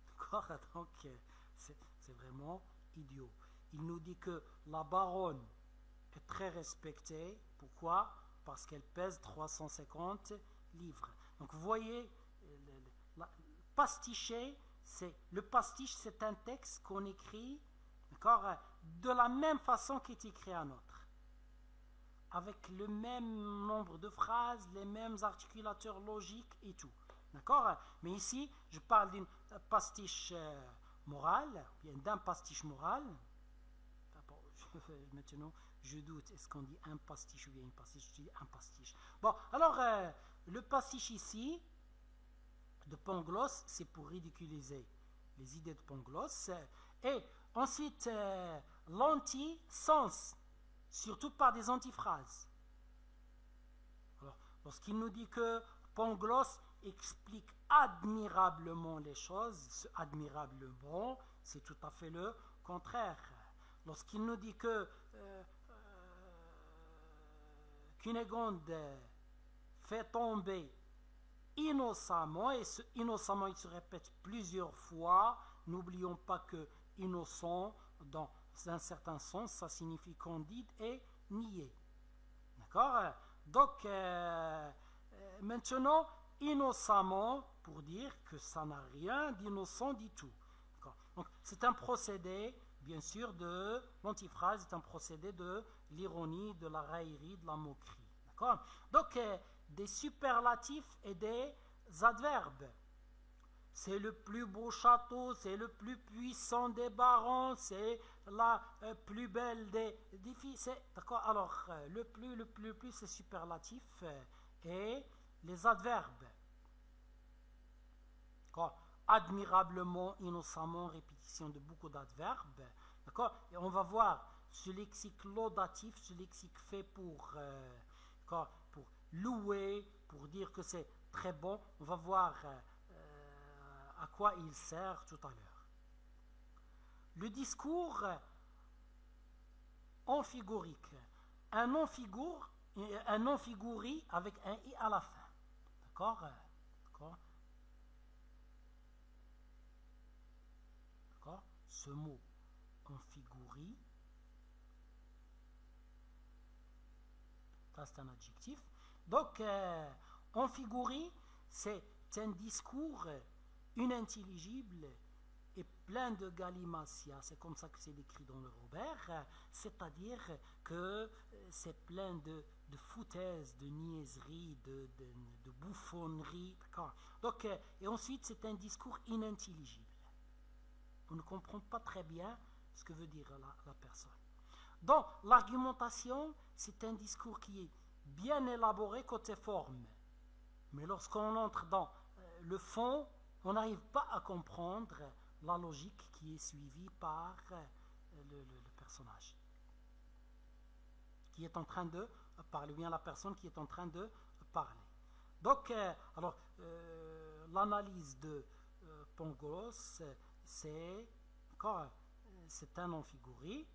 D'accord? Donc c'est vraiment idiot. Il nous dit que la baronne est très respectée. Pourquoi? Parce qu'elle pèse 350 livres. Donc vous voyez, pasticher, le pastiche, c'est un texte qu'on écrit, d'accord, de la même façon qu'est écrit un autre, avec le même nombre de phrases, les mêmes articulateurs logiques et tout, d'accord. Mais ici, je parle d'une pastiche morale, bien d'un pastiche moral. Maintenant, je doute, est-ce qu'on dit un pastiche ou bien une pastiche? Je dis un pastiche. Bon, alors, le pastiche ici, de Pangloss, c'est pour ridiculiser les idées de Pangloss. Et ensuite, l'anti-sens, surtout par des antiphrases. Alors, lorsqu'il nous dit que Pangloss explique admirablement les choses, ce admirablement, c'est tout à fait le contraire. Lorsqu'il nous dit que Cunégonde fait tomber innocemment, et ce innocemment il se répète plusieurs fois, n'oublions pas que innocent, dans un certain sens, ça signifie candide et nié. D'accord? Donc, maintenant, innocemment, pour dire que ça n'a rien d'innocent du tout. D'accord? Donc, c'est un procédé, bien sûr, de l'antiphrase, c'est un procédé de l'ironie, de la raillerie, de la moquerie. D'accord? Donc, des superlatifs et des adverbes. C'est le plus beau château, c'est le plus puissant des barons, c'est la plus belle des filles. D'accord? Alors, le plus, c'est superlatif et les adverbes. D'accord? Admirablement, innocemment, répétition de beaucoup d'adverbes. D'accord? Et on va voir ce lexique laudatif, ce lexique fait pour louer, pour dire que c'est très bon. On va voir à quoi il sert tout à l'heure. Le discours amphigorique. Un amphigourie avec un i à la fin. D'accord? D'accord? D'accord? Ce mot amphigourie, ça c'est un adjectif. Donc, amphigourie, c'est un discours inintelligible et plein de galimatia. C'est comme ça que c'est décrit dans le Robert. C'est-à-dire que c'est plein de foutaises, de niaiseries, de bouffonneries. Donc, et ensuite, c'est un discours inintelligible. On ne comprend pas très bien ce que veut dire la personne. Donc, l'argumentation, c'est un discours qui est bien élaboré côté forme. Mais lorsqu'on entre dans le fond, on n'arrive pas à comprendre la logique qui est suivie par le personnage qui est en train de parler, ou bien la personne qui est en train de parler. Donc, alors, l'analyse de Pangloss, c'est un amphigourie.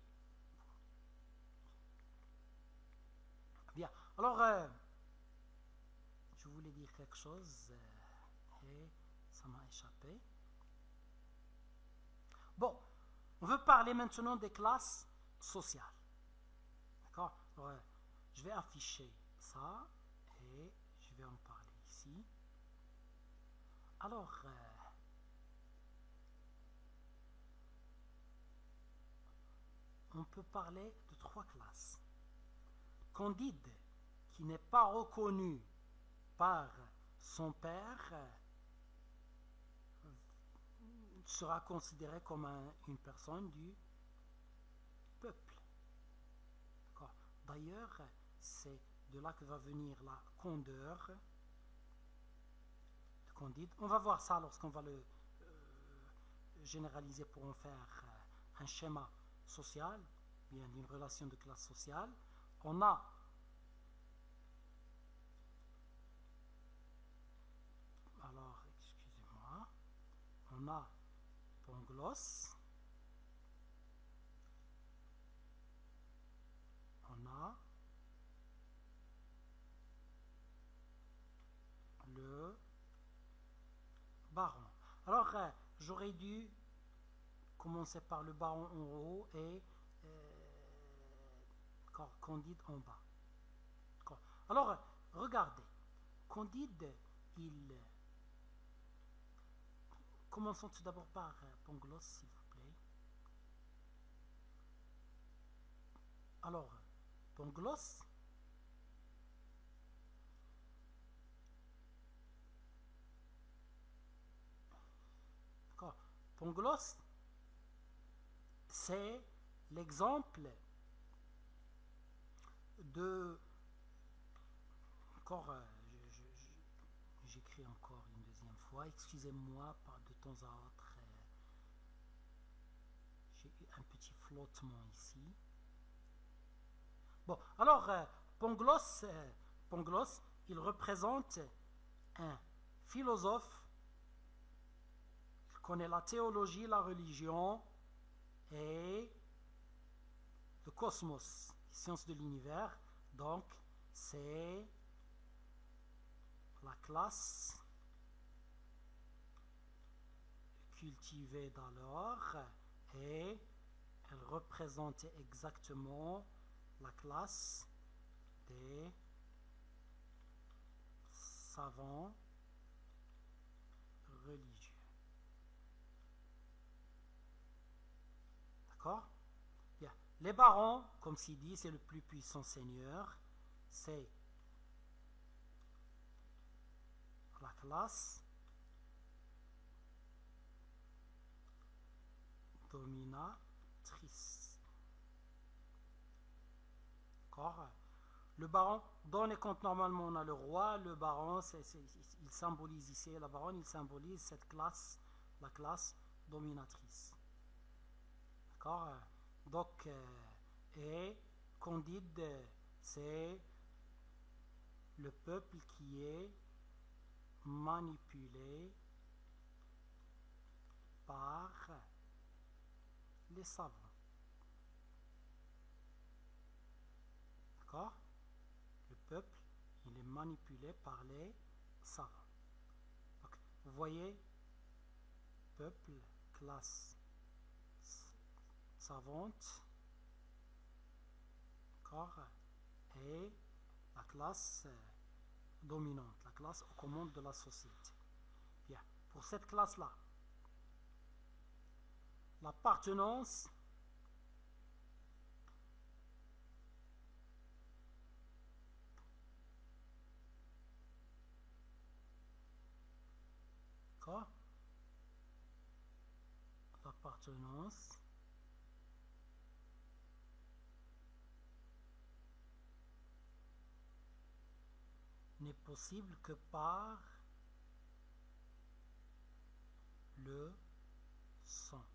Bien, alors, je voulais dire quelque chose et ça m'a échappé. Bon, on veut parler maintenant des classes sociales. D'accord? Alors, je vais afficher ça et je vais en parler ici. Alors, on peut parler de 3 classes. Candide, qui n'est pas reconnu par son père, sera considéré comme une personne du peuple. D'ailleurs, c'est de là que va venir la candeur de Candide. On va voir ça lorsqu'on va le généraliser pour en faire un schéma social, bien d'une relation de classe sociale. On a alors on a Pangloss, on a le baron. Alors, j'aurais dû commencer par le baron en haut et Candide en bas. Alors, regardez. Candide, commençons tout d'abord par Pangloss, s'il vous plaît. Alors, Pangloss, Pangloss, c'est l'exemple de... Encore, j'écris encore une deuxième fois, excusez-moi, de temps à autre, j'ai eu un petit flottement ici. Bon, alors, Pangloss, il représente un philosophe. Il connaît la théologie, la religion et le cosmos, les sciences de l'univers. Donc, c'est la classe cultivée d'alors et elle représentait exactement la classe des savants religieux. D'accord? Bien. Les barons, comme s'il dit, c'est le plus puissant seigneur. C'est la classe dominatrice. D'accord? Le baron, dans les contes, normalement, on a le roi. Le baron, il symbolise ici, la baronne, il symbolise cette classe, la classe dominatrice. D'accord? Donc, et Candide, c'est le peuple qui est manipulé par les savants. D'accord? Le peuple, il est manipulé par les savants. Donc, vous voyez, peuple, classe savante, d'accord? Et la classe dominante, la classe aux commandes de la société. Bien, pour cette classe-là, l'appartenance l'appartenance n'est possible que par le sang.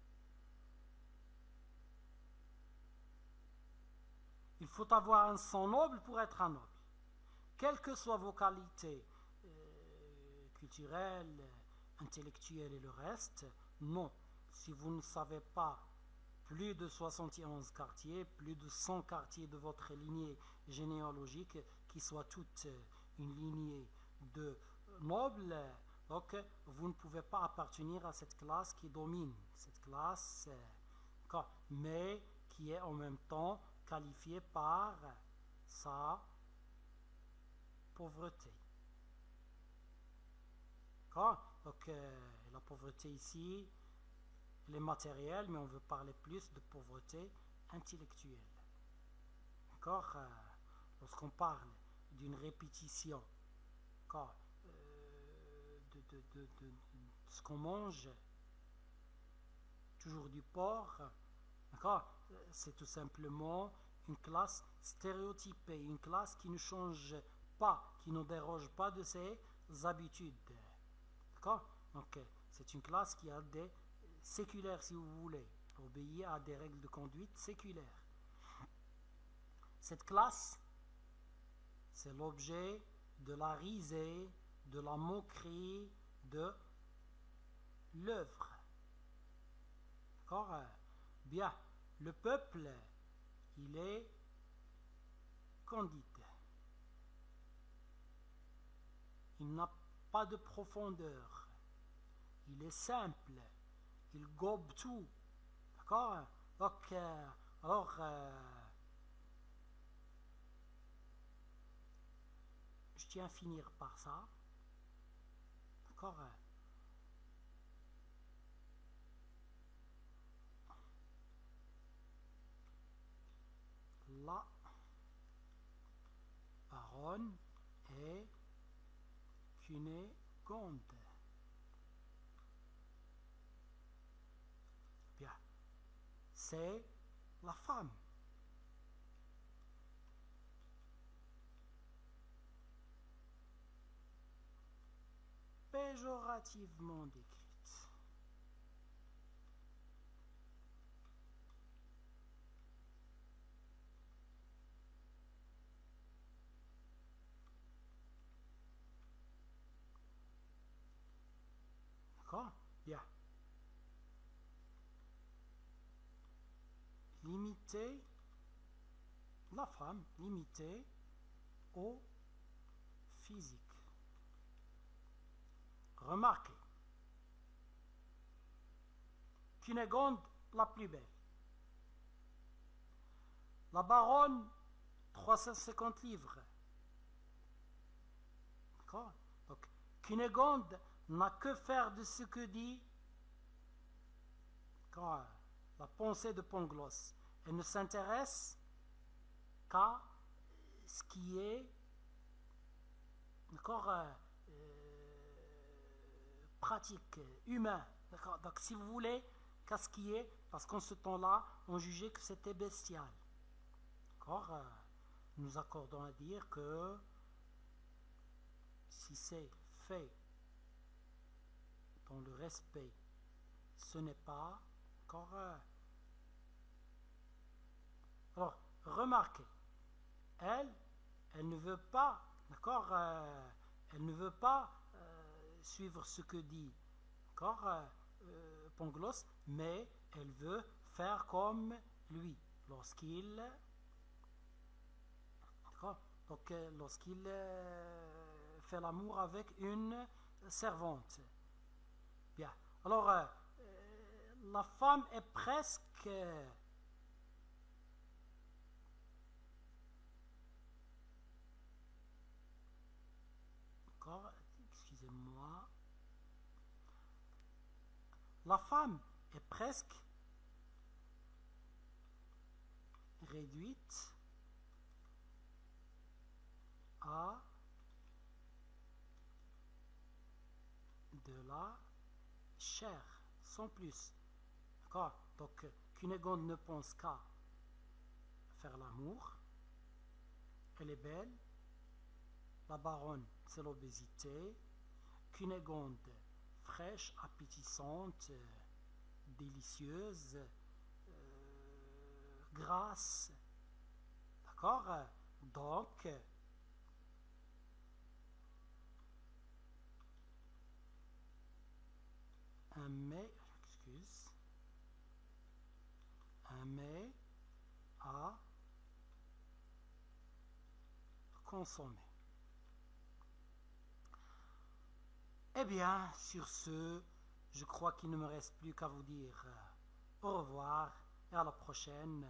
Il faut avoir un sang noble pour être un noble. Quelles que soient vos qualités culturelles, intellectuelles et le reste, non. Si vous ne savez pas plus de 71 quartiers, plus de 100 quartiers de votre lignée généalogique, qui soit toute une lignée de nobles, donc vous ne pouvez pas appartenir à cette classe qui domine, cette classe, mais qui est en même temps qualifiée par sa pauvreté. Donc la pauvreté ici, elle est matérielle, mais on veut parler plus de pauvreté intellectuelle. D'accord? Lorsqu'on parle d'une répétition de ce qu'on mange, toujours du porc, d'accord? C'est tout simplement une classe stéréotypée, une classe qui ne change pas, qui ne déroge pas de ses habitudes. D'accord? Donc, c'est une classe qui a des séculaires, si vous voulez, obéir à des règles de conduite séculaires. Cette classe, c'est l'objet de la risée, de la moquerie, de l'œuvre D'accord? Bien, le peuple, il est candide. Il n'a pas de profondeur. Il est simple. Il gobe tout. D'accord? Donc, alors, je tiens à finir par ça. D'accord? La baronne est Cunégonde. Bien. C'est la femme. Péjorativement décrite. D'accord? Bien. Limité, la femme limitée au physique. Remarquez, Cunégonde la plus belle. La baronne, 350 livres. D'accord? Donc, Cunégonde n'a que faire de ce que dit la pensée de Pangloss. Elle ne s'intéresse qu'à ce qui est pratique, humain. D'accord? Donc, si vous voulez, qu'à ce qui est, parce qu'en ce temps-là, on jugeait que c'était bestial. D'accord? Nous accordons à dire que si c'est fait dans le respect, ce n'est pas encore. Alors, remarquez, elle ne veut pas, d'accord, elle ne veut pas suivre ce que dit, d'accord, Pangloss, mais elle veut faire comme lui lorsqu'il, d'accord, donc lorsqu'il fait l'amour avec une servante. Bien. Alors, la femme est presque d'accord, excusez-moi. La femme est presque réduite à de la chair, sans plus. D'accord? Donc, Cunégonde ne pense qu'à faire l'amour. Elle est belle. La baronne, c'est l'obésité. Cunégonde, fraîche, appétissante, délicieuse, grasse. D'accord? Donc, un mets à consommer. Eh bien, sur ce, je crois qu'il ne me reste plus qu'à vous dire au revoir et à la prochaine.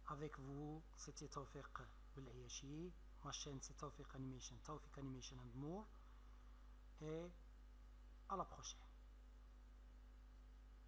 Avec vous, c'était Tawfiq Belhayachi. Ma chaîne, c'est Tawfiq Animation and More. Et à la prochaine.